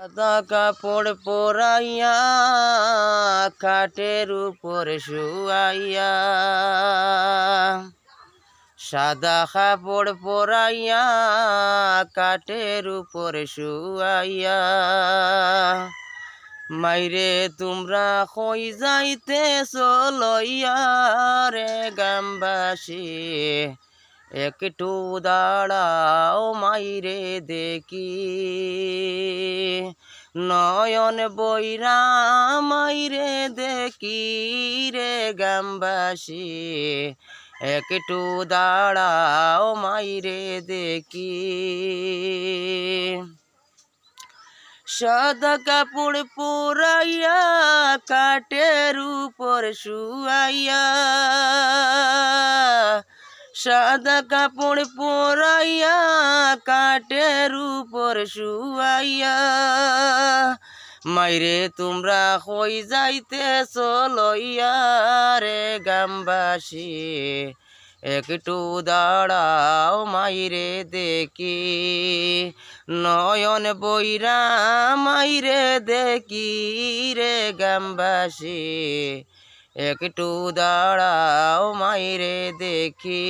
সাদা কাপড় পরাইয়া খাটের উপর শুয়াইয়া, সাদা কাপড় পরাইয়া খাটের উপর শুয়াইয়া, মাইরে তোমরা কই যাইতেছ লইয়া রে গ্রামবাসী, একটু দাঁড়াও মাইরে দেখি, নয়ন বইরা মাইরে দেখি রে গ্রামবাসী, একটু দাঁড়াও মাইরে দেখি। সাদা কাপড় পরাইয়া খাটের উপর শুয়াইয়া, সাদা কাপড় পরাইয়া খাটের উপর শুয়াইয়া, মাইরে তোমরা কই যাইতেছ লইয়া রে গ্রামবাসী, একটু দাঁড়াও মাইরে দেখি, নয়ন বইরা মাইরে দেখি রে গ্রামবাসী, একটু দাঁড়াও মাইরে দেখি।